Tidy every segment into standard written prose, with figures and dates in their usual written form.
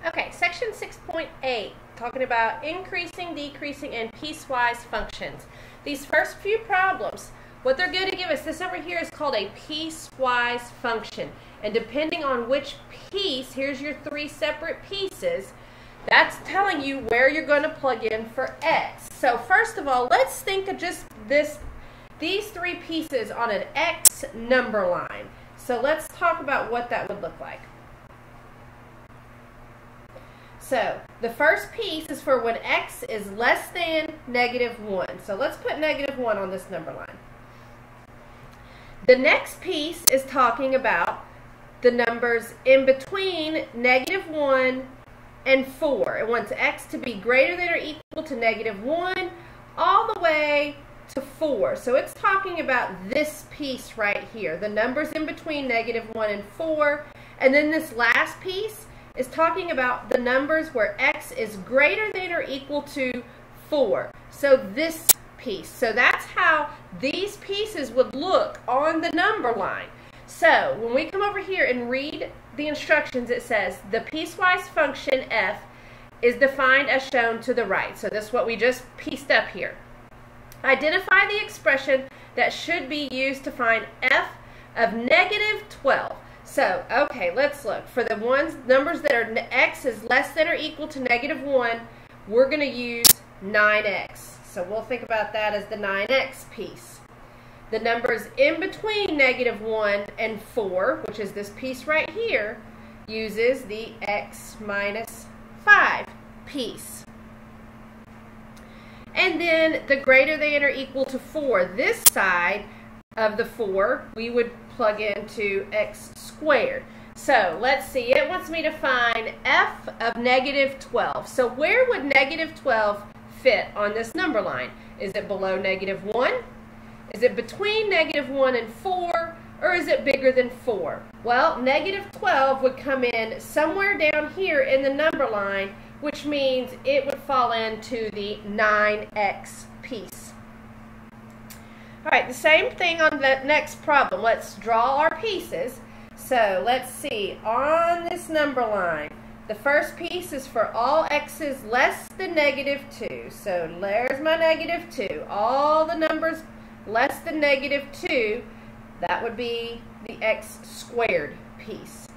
Okay, section 6.8, talking about increasing, decreasing, and piecewise functions. These first few problems, what they're going to give us, this over here is called a piecewise function. And depending on which piece, here's your three separate pieces, that's telling you where you're going to plug in for x. So first of all, let's think of just these three pieces on an x number line. So let's talk about what that would look like. So the first piece is for when x is less than -1. So let's put -1 on this number line. The next piece is talking about the numbers in between -1 and 4. It wants x to be greater than or equal to -1 all the way to 4. So it's talking about this piece right here, the numbers in between -1 and 4. And then this last piece is talking about the numbers where x is greater than or equal to 4. So this piece. So that's how these pieces would look on the number line. So when we come over here and read the instructions, it says the piecewise function f is defined as shown to the right. So this is what we just pieced up here. Identify the expression that should be used to find f of -12. So, okay, let's look. For the numbers that are x is less than or equal to -1, we're going to use 9x. So we'll think about that as the 9x piece. The numbers in between -1 and 4, which is this piece right here, uses the x minus 5 piece. And then the greater than or equal to 4, this side of the 4, we would plug into x squared. So let's see, it wants me to find f of -12. So where would -12 fit on this number line? Is it below -1? Is it between -1 and 4? Or is it bigger than 4? Well, -12 would come in somewhere down here in the number line, which means it would fall into the 9x piece. All right, the same thing on the next problem. Let's draw our pieces. So let's see, on this number line, the first piece is for all x's less than -2. So there's my -2. All the numbers less than -2, that would be the x squared piece.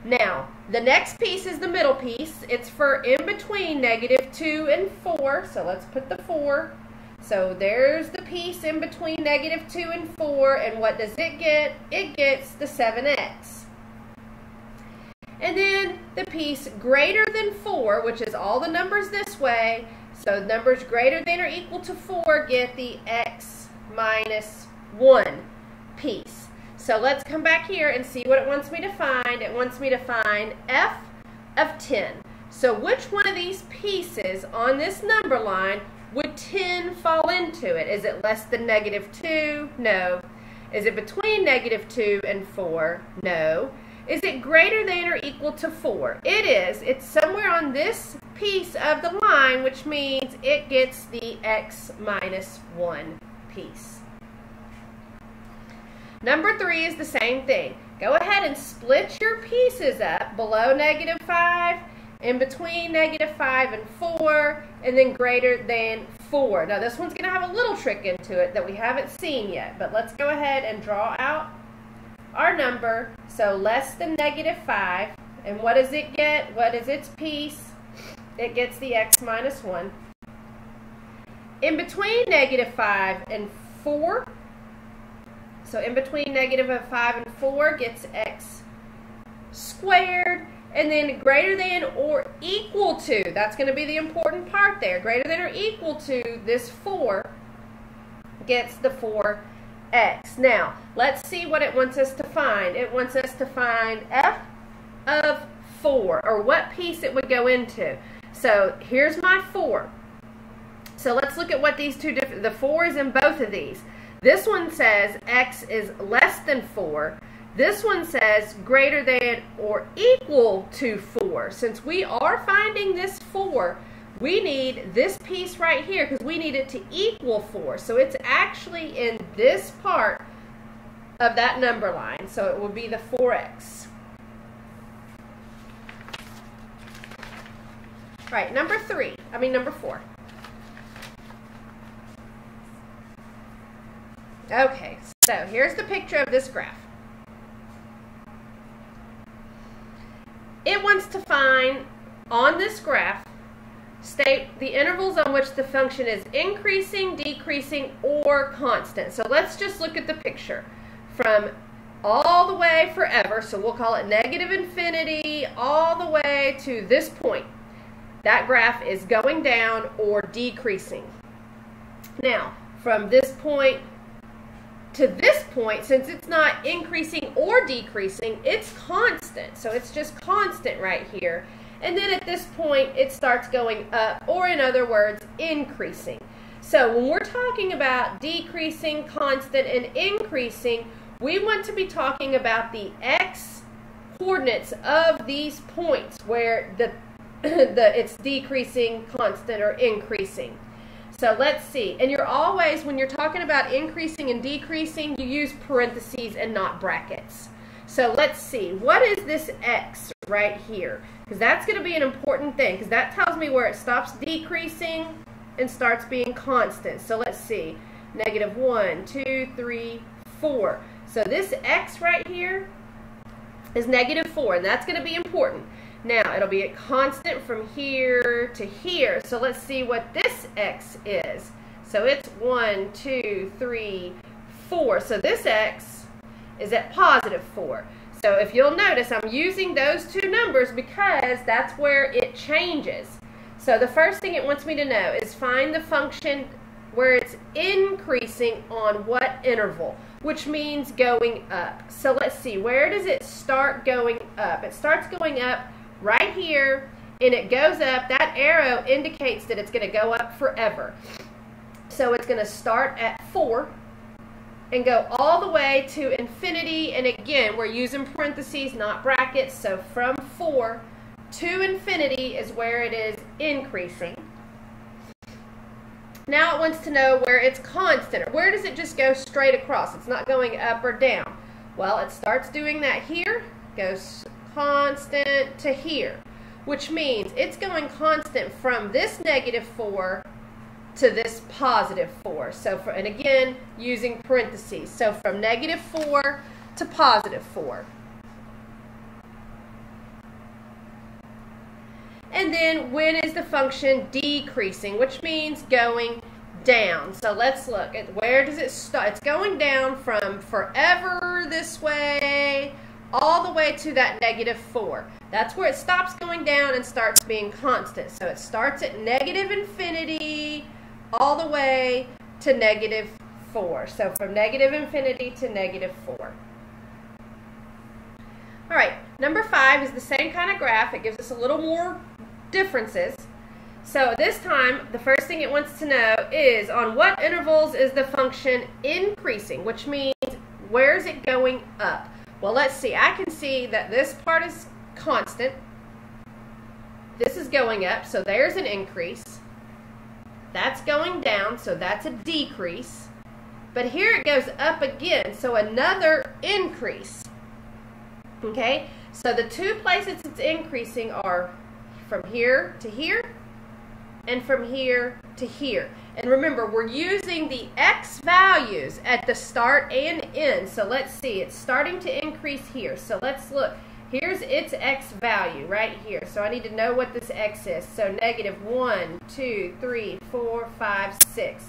Now, the next piece is the middle piece. It's for in between -2 and 4. So let's put the 4. So there's the piece in between -2 and 4. And what does it get? It gets the 7x. And then the piece greater than 4, which is all the numbers this way. So numbers greater than or equal to 4 get the x minus 1 piece. So let's come back here and see what it wants me to find. It wants me to find f of 10. So which one of these pieces on this number line would 10 fall into it? Is it less than -2? No. Is it between -2 and 4? No. Is it greater than or equal to 4? It is. It's somewhere on this piece of the line, which means it gets the x minus 1 piece. Number 3 is the same thing. Go ahead and split your pieces up below -5, in between -5 and 4, and then greater than 4. Now this one's going to have a little trick into it that we haven't seen yet, but let's go ahead and draw out our number. So less than -5, and what does it get? What is its piece? It gets the x minus 1. In between -5 and 4, so in between -5 and 4 gets x squared, and then greater than or equal to, that's going to be the important part there, greater than or equal to this 4 gets the 4x. Now, let's see what it wants us to find. It wants us to find f of 4, or what piece it would go into. So here's my 4. So let's look at what these two different, the 4 is in both of these. This one says x is less than 4. This one says greater than or equal to 4. Since we are finding this 4, we need this piece right here because we need it to equal 4. So it's actually in this part of that number line. So it will be the 4x. All right, number 4. Okay, so here's the picture of this graph. It wants to find, on this graph, state the intervals on which the function is increasing, decreasing, or constant. So let's just look at the picture from all the way forever, so we'll call it negative infinity, all the way to this point. That graph is going down or decreasing. Now, from this point to this point, since it's not increasing or decreasing, it's constant. So it's just constant right here. And then at this point, it starts going up, or in other words, increasing. So when we're talking about decreasing, constant, and increasing, we want to be talking about the x coordinates of these points where it's decreasing, constant, or increasing. So let's see. And you're always, when you're talking about increasing and decreasing, you use parentheses and not brackets. So let's see. What is this x right here? Because that's going to be an important thing, because that tells me where it stops decreasing and starts being constant. So let's see. Negative 1, 2, 3, 4. So this x right here is negative 4, and that's going to be important. Now, it'll be a constant from here to here. So let's see what this x is. So it's 1, 2, 3, 4. So this x is at positive 4. So if you'll notice, I'm using those two numbers because that's where it changes. So the first thing it wants me to know is find the function where it's increasing on what interval, which means going up. So let's see, where does it start going up? It starts going up right here, and it goes up. That arrow indicates that it's going to go up forever. So it's going to start at 4 and go all the way to infinity. And again, we're using parentheses, not brackets. So from 4 to infinity is where it is increasing. Now it wants to know where it's constant, or where does it just go straight across? It's not going up or down. Well, it starts doing that here, goes constant to here, which means it's going constant from this negative 4 to this positive 4. So and again, using parentheses. So from negative 4 to positive 4. And then when is the function decreasing, which means going down. So let's look at where does it start. It's going down from forever this way all the way to that negative 4. That's where it stops going down and starts being constant. So it starts at negative infinity all the way to negative 4. So from negative infinity to negative 4. All right, number 5 is the same kind of graph. It gives us a little more differences. So this time, the first thing it wants to know is on what intervals is the function increasing, which means where is it going up? Well, let's see. I can see that this part is constant. This is going up, so there's an increase. That's going down, so that's a decrease. But here it goes up again, so another increase. Okay, so the two places it's increasing are from here to here and from here to here. And remember, we're using the x values at the start and end. So let's see, it's starting to increase here. So let's look. Here's its x value right here. So I need to know what this x is. So negative 1, 2, 3, 4, 5, 6.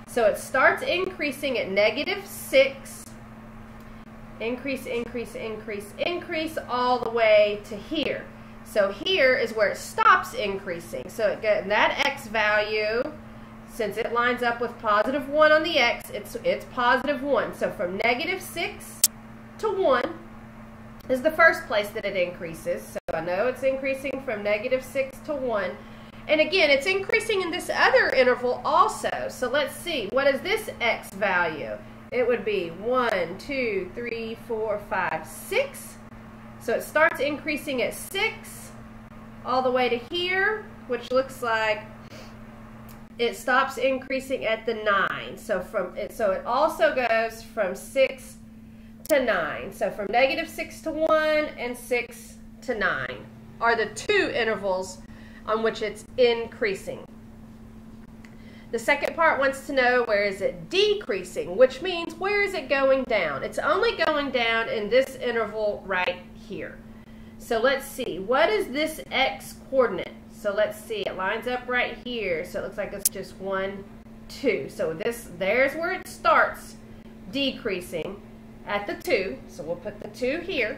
So it starts increasing at negative 6. Increase, increase, increase, increase all the way to here. So here is where it stops increasing. So it got that x value, since it lines up with positive 1 on the x, it's positive 1. So from negative 6 to 1 is the first place that it increases. So I know it's increasing from negative 6 to 1. And again, it's increasing in this other interval also. So let's see, what is this x value? It would be 1, 2, 3, 4, 5, 6. So it starts increasing at 6 all the way to here, which looks like it stops increasing at the 9. So it also goes from 6 to 9. So from negative 6 to 1 and 6 to 9 are the two intervals on which it's increasing. The second part wants to know where is it decreasing, which means where is it going down? It's only going down in this interval right here. So let's see, what is this x coordinate? So let's see, it lines up right here, so it looks like it's just 1, 2. So there's where it starts decreasing at the 2. So we'll put the 2 here.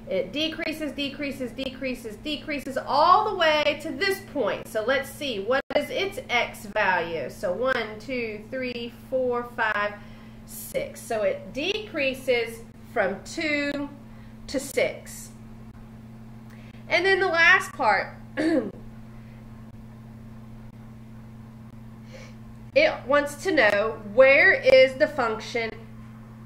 It decreases, decreases, decreases, decreases all the way to this point. So let's see, what is its x value? So 1, 2, 3, 4, 5, 6. So it decreases from 2 to 6. And then the last part, it wants to know where is the function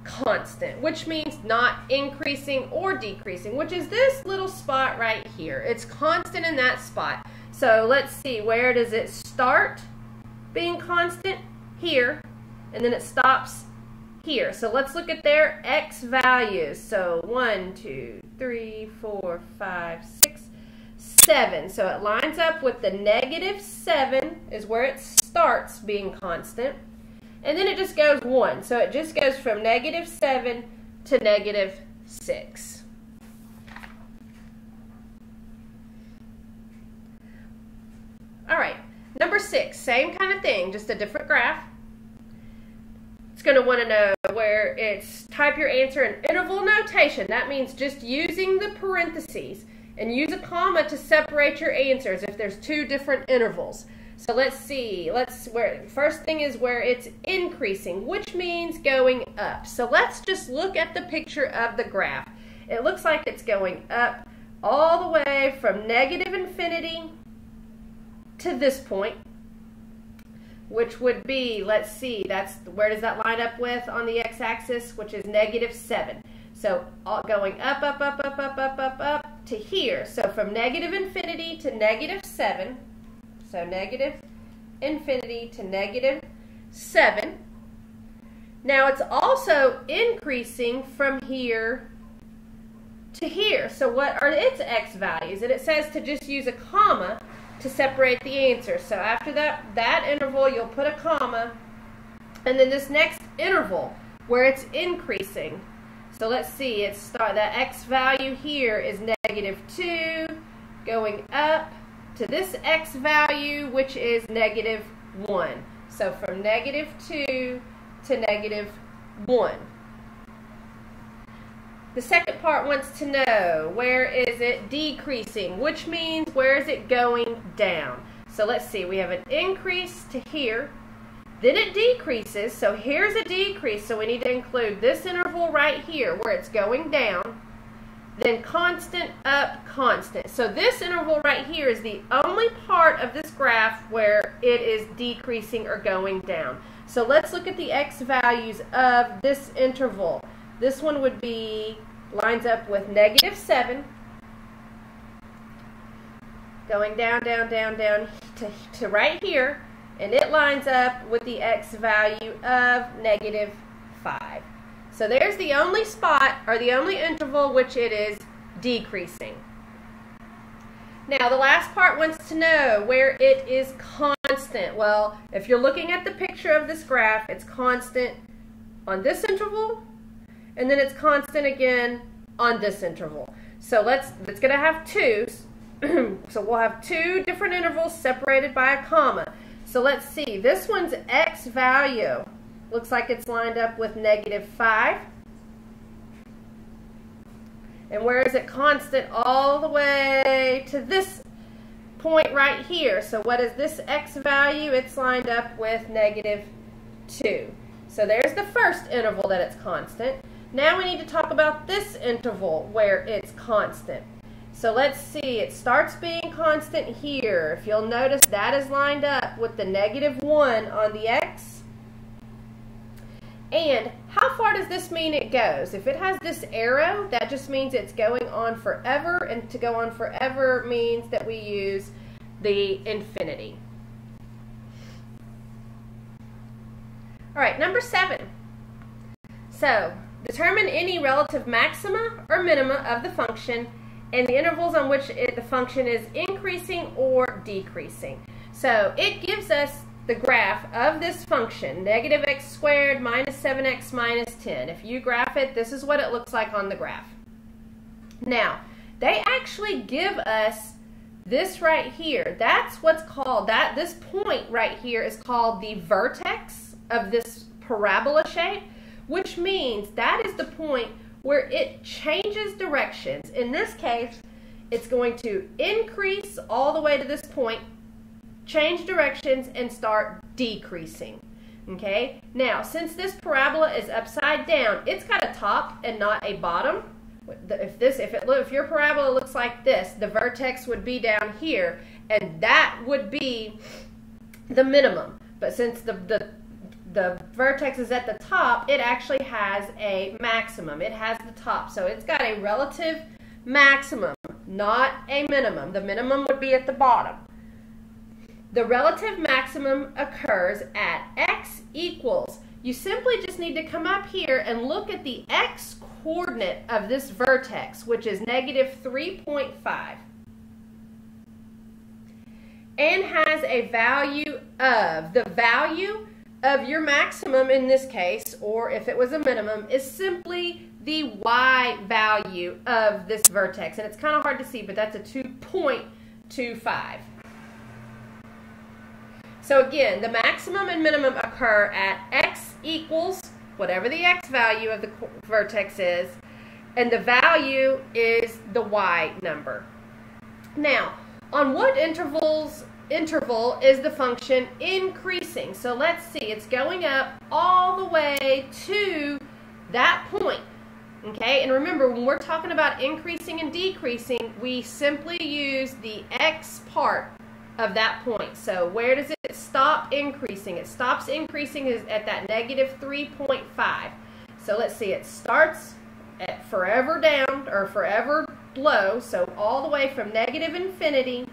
constant, which means not increasing or decreasing, which is this little spot right here. It's constant in that spot. So let's see, where does it start being constant? Here, and then it stops here. So let's look at their x values. So 1, 2, 3, 4, 5, 6, 7. So it lines up with the -7 is where it starts being constant. And then it just goes 1. So it just goes from -7 to -6. All right, number 6, same kind of thing, just a different graph. It's going to want to know where it's type your answer in interval notation. That means just using the parentheses, and use a comma to separate your answers if there's 2 different intervals. So let's see, first thing is where it's increasing, which means going up. So let's just look at the picture of the graph. It looks like it's going up all the way from -infinity to this point, which would be, let's see, where does that line up with on the x-axis, which is -7. So going up, up, up, up, up, up, up, up to here. So from -infinity to -7. So -infinity to -7. Now it's also increasing from here to here. So what are its x values? And it says to just use a comma to separate the answer. So after that interval, you'll put a comma. And then this next interval where it's increasing. So let's see, the x value here is -2 going up to this x value, which is -1. So from -2 to -1. The second part wants to know where is it decreasing, which means where is it going down. So let's see, we have an increase to here, then it decreases, so here's a decrease, so we need to include this interval right here where it's going down. Then constant, up, constant. So this interval right here is the only part of this graph where it is decreasing or going down. So let's look at the x values of this interval. This one would be, lines up with -7, going down, down, down, down to right here, and it lines up with the x value of -5. So there's the only spot, or the only interval, which it is decreasing. Now the last part wants to know where it is constant. Well, if you're looking at the picture of this graph, it's constant on this interval, and then it's constant again on this interval. So it's going to have 2. So we'll have 2 different intervals separated by a comma. So let's see, this one's x value looks like it's lined up with -5. And where is it constant? All the way to this point right here. So what is this x value? It's lined up with -2. So there's the first interval that it's constant. Now we need to talk about this interval where it's constant. So let's see, it starts being constant here. If you'll notice, that is lined up with the -1 on the x. And how far does this mean it goes? If it has this arrow, that just means it's going on forever, and to go on forever means that we use the infinity. All right, number 7. So, determine any relative maxima or minima of the function and the intervals on which the function is increasing or decreasing. So it gives us the graph of this function, negative x squared minus 7x minus 10. If you graph it, this is what it looks like on the graph. Now, they actually give us this right here. That's what's called, this point right here is called the vertex of this parabola shape, which means that is the point where it changes directions. In this case, it's going to increase all the way to this point, change directions, and start decreasing. Okay? Now, since this parabola is upside down, it's got a top and not a bottom. If your parabola looks like this, the vertex would be down here, and that would be the minimum. But since the vertex is at the top, it actually has a maximum. It has the top. So it's got a relative maximum, not a minimum. The minimum would be at the bottom. The relative maximum occurs at x equals. You simply just need to come up here and look at the x coordinate of this vertex, which is negative 3.5. And has a value of, the value of your maximum in this case, or if it was a minimum, is simply the y value of this vertex. And it's kind of hard to see, but that's a 2.25. So again, the maximum and minimum occur at x equals whatever the x value of the vertex is, and the value is the y number. Now, on what interval is the function increasing? So let's see, it's going up all the way to that point. Okay, and remember, when we're talking about increasing and decreasing, we simply use the x part of that point. So where does it stop increasing? It stops increasing at that negative 3.5. So let's see, it starts at forever down, or forever low, so all the way from negative infinity,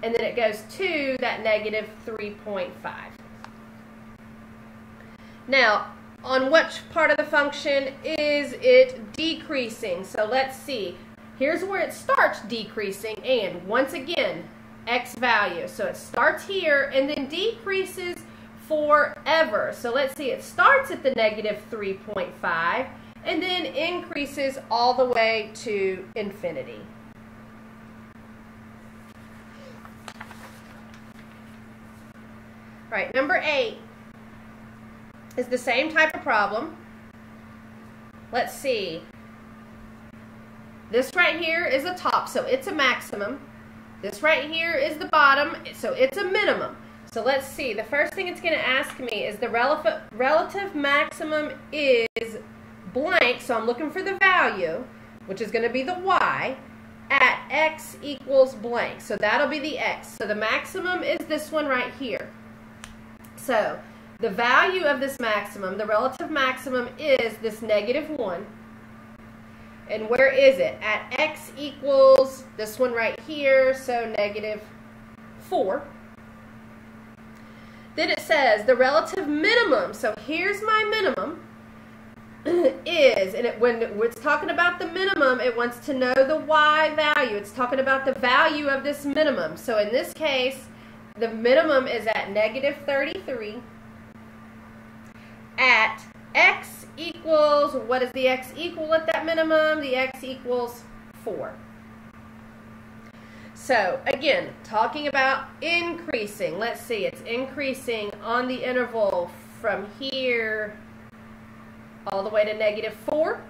and then it goes to that negative 3.5. Now, on which part of the function is it decreasing? So let's see. Here's where it starts decreasing, and once again, x value. So it starts here and then decreases forever. So let's see, it starts at the negative 3.5 and then increases all the way to infinity. All right, number 8 is the same type of problem. Let's see. This right here is a top, so it's a maximum. This right here is the bottom, so it's a minimum. So let's see. The first thing it's going to ask me is the relative maximum is blank, so I'm looking for the value, which is going to be the y, at x equals blank. So that'll be the x. So the maximum is this one right here. So the value of this maximum, the relative maximum, is this negative 1. And where is it? At x equals this one right here, so negative 4. Then it says the relative minimum, so here's my minimum, is, and when it's talking about the minimum, it wants to know the y value. It's talking about the value of this minimum. So in this case, the minimum is at negative 33 at x equals, what is the x equal at that minimum? The x equals 4. So again, talking about increasing. Let's see, it's increasing on the interval from here all the way to negative 4.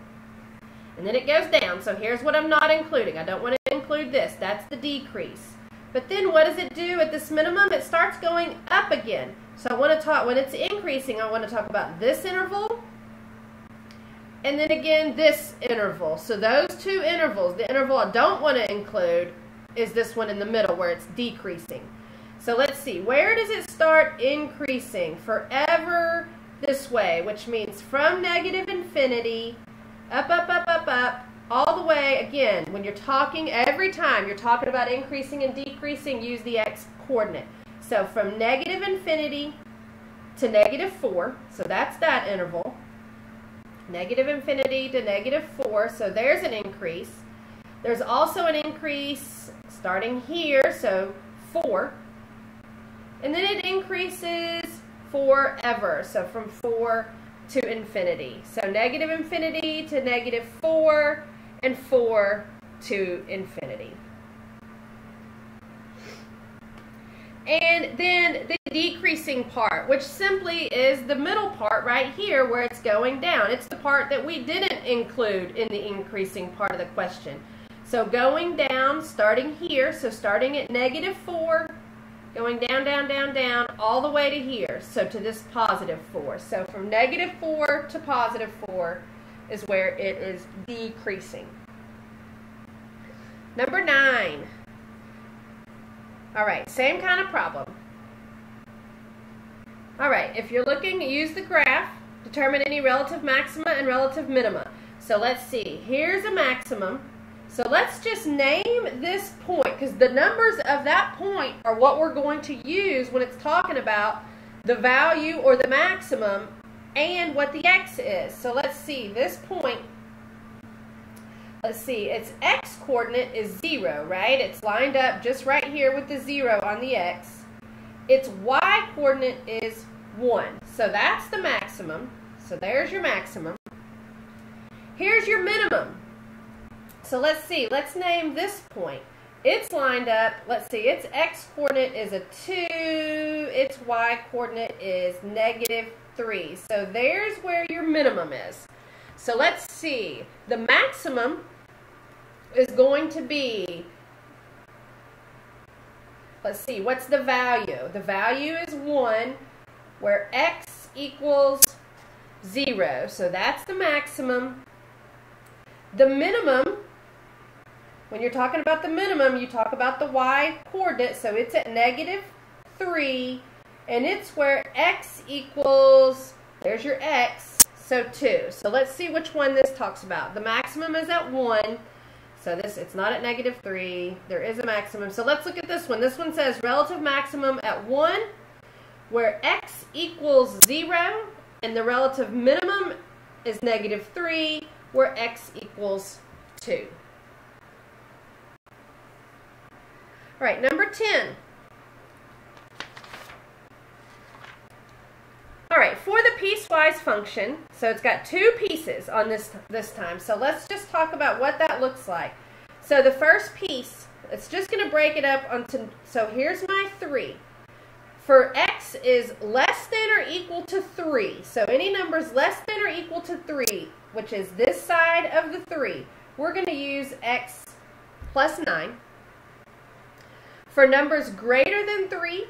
And then it goes down. So here's what I'm not including. I don't want to include this. That's the decrease. But then what does it do at this minimum? It starts going up again. So I want to talk, when it's increasing, I want to talk about this interval and then again this interval. So those two intervals, the interval I don't want to include is this one in the middle where it's decreasing. So let's see, where does it start increasing? Forever this way, which means from negative infinity, up, up, up, up, up, all the way, again, when you're talking, every time you're talking about increasing and decreasing, use the x coordinate. So from negative infinity to negative 4, so that's that interval. Negative infinity to negative 4, so there's an increase. There's also an increase starting here, so 4. And then it increases forever, so from 4 to infinity. So negative infinity to negative 4, and 4 to infinity. And then the decreasing part, which simply is the middle part right here where it's going down. It's the part that we didn't include in the increasing part of the question. So going down, starting here, so starting at negative 4, going down, down, down, down, all the way to here, so to this positive 4. So from negative 4 to positive 4 is where it is decreasing. Number 9. All right, same kind of problem. All right, if you're looking, use the graph, determine any relative maxima and relative minima. So let's see, here's a maximum. So let's just name this point, because the numbers of that point are what we're going to use when it's talking about the value or the maximum and what the x is. So let's see, this point, let's see, its x coordinate is 0, right? It's lined up just right here with the 0 on the x. Its y coordinate is 1. So that's the maximum. So there's your maximum. Here's your minimum. So let's see, let's name this point. It's lined up, let's see, its x coordinate is a 2, its y coordinate is negative 3. So there's where your minimum is. So let's see, the maximum is going to be, let's see, what's the value? The value is 1, where x equals 0. So that's the maximum. The minimum, when you're talking about the minimum, you talk about the y coordinate, so it's at negative 3, and it's where x equals, there's your x, so 2. So let's see which one this talks about. The maximum is at 1, so this, it's not at negative 3, there is a maximum. So let's look at this one. This one says relative maximum at 1, where x equals 0, and the relative minimum is negative 3, where x equals 2. All right, number 10. All right, for the piecewise function, so it's got 2 pieces on this time. So let's just talk about what that looks like. So the first piece, it's just going to break it up onto, so here's my 3. For x is less than or equal to 3, so any numbers less than or equal to 3, which is this side of the 3, we're going to use x plus 9. For numbers greater than 3,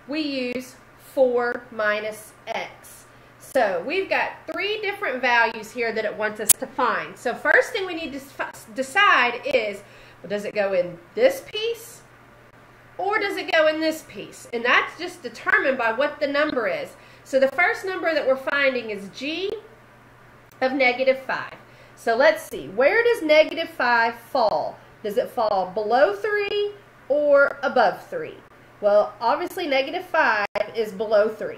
we use 4 minus x. So we've got 3 different values here that it wants us to find. So first thing we need to decide is, well, does it go in this piece or does it go in this piece? And that's just determined by what the number is. So the first number that we're finding is g of negative 5. So let's see, where does negative 5 fall? Does it fall below 3 or above 3? Well, obviously negative 5 is below 3.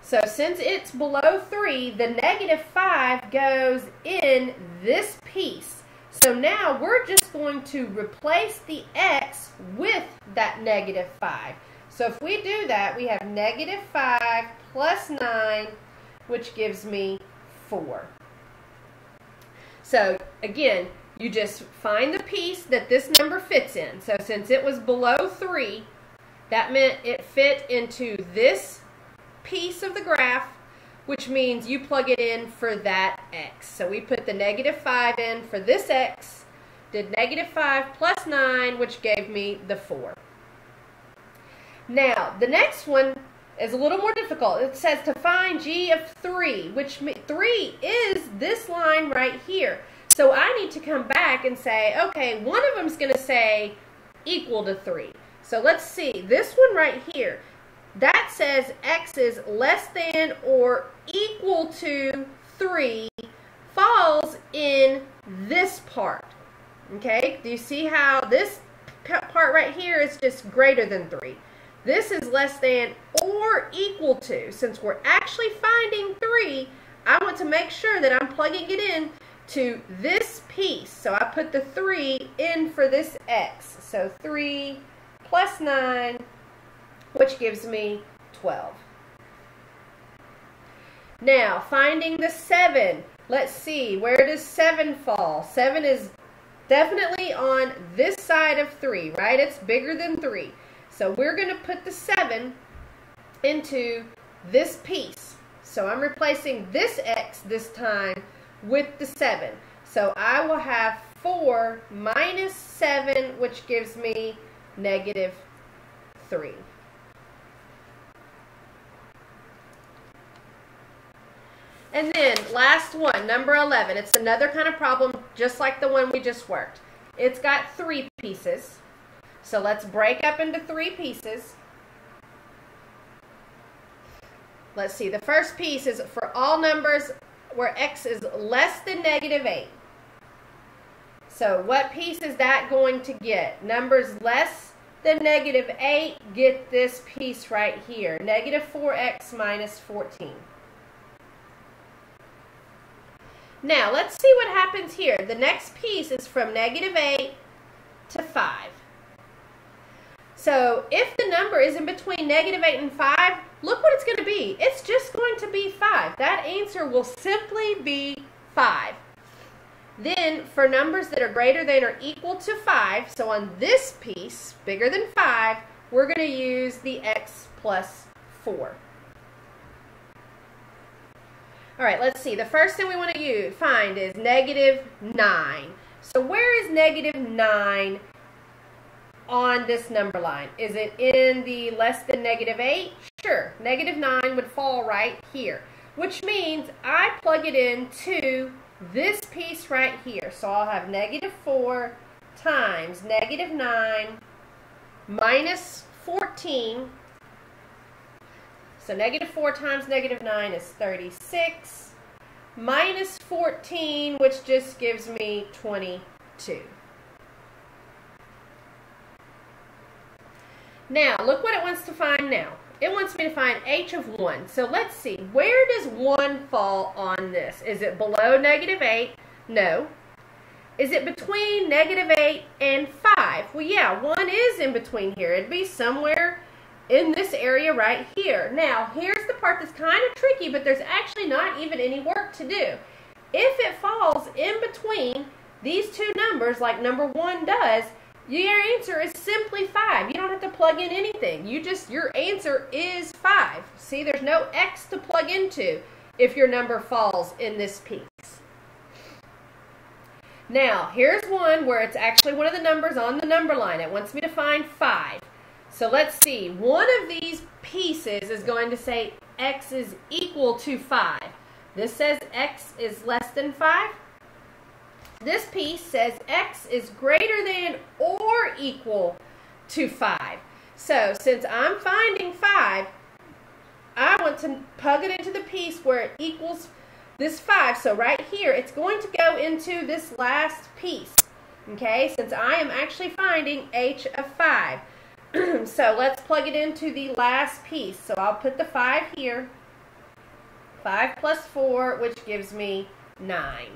So since it's below 3, the negative 5 goes in this piece. So now we're just going to replace the x with that negative 5. So if we do that, we have negative 5 plus 9, which gives me 4. So again, you just find the piece that this number fits in. So since it was below 3, that meant it fit into this piece of the graph, which means you plug it in for that x. So we put the negative 5 in for this x, did negative 5 plus 9, which gave me the 4. Now, the next one is a little more difficult. It says to find g of 3, which 3 is this line right here. So I need to come back and say, okay, one of them is going to say equal to 3. So let's see, this one right here, that says x is less than or equal to 3, falls in this part. Okay, do you see how this part right here is just greater than 3? This is less than or equal to. Since we're actually finding 3, I want to make sure that I'm plugging it in to this piece. So I put the 3 in for this x. So 3 plus 9, which gives me 12. Now, finding the 7. Let's see, where does 7 fall? 7 is definitely on this side of 3, right? It's bigger than 3. So we're going to put the 7 into this piece. So I'm replacing this x this time with the 7. So I will have 4 minus 7, which gives me negative 3. And then last one, number 11. It's another kind of problem just like the one we just worked. It's got 3 pieces. So let's break up into 3 pieces. Let's see, the first piece is for all numbers where x is less than negative 8. So what piece is that going to get? Numbers less than negative 8 get this piece right here, negative 4x minus 14. Now, let's see what happens here. The next piece is from negative 8 to 5. So, if the number is in between negative 8 and 5, look what it's going to be. It's just going to be 5. That answer will simply be 5. Then, for numbers that are greater than or equal to 5, so on this piece, bigger than 5, we're going to use the x plus 4. All right, let's see. The first thing we want to find is negative 9. So where is negative 9 on this number line? Is it in the less than negative 8? Sure. Negative 9 would fall right here, which means I plug it into this piece right here. So I'll have negative 4 times negative 9 minus 14. So negative 4 times negative 9 is 36, minus 14, which just gives me 22. Now, look what it wants to find now. It wants me to find h of 1. So let's see, where does 1 fall on this? Is it below negative 8? No. Is it between negative 8 and 5? Well, yeah, 1 is in between here. It'd be somewhere in this area right here. Now, here's the part that's kind of tricky, but there's actually not even any work to do. If it falls in between these two numbers, like number 1 does, your answer is simply 5. You don't have to plug in anything. Your answer is 5. See, there's no x to plug into if your number falls in this piece. Now, here's one where it's actually one of the numbers on the number line. It wants me to find 5. So let's see, one of these pieces is going to say x is equal to 5. This says x is less than 5. This piece says x is greater than or equal to 5. So since I'm finding 5, I want to plug it into the piece where it equals this 5. So right here, it's going to go into this last piece. Okay, since I am actually finding h of 5. So let's plug it into the last piece. So I'll put the 5 here. 5 plus 4, which gives me 9.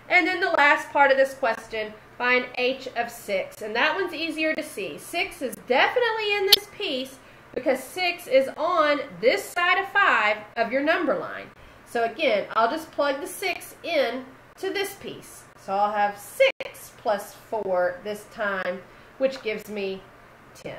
And then the last part of this question, find h of 6. And that one's easier to see. 6 is definitely in this piece because 6 is on this side of 5 of your number line. So again, I'll just plug the 6 in to this piece. So I'll have 6 plus 4 this time, which gives me 10.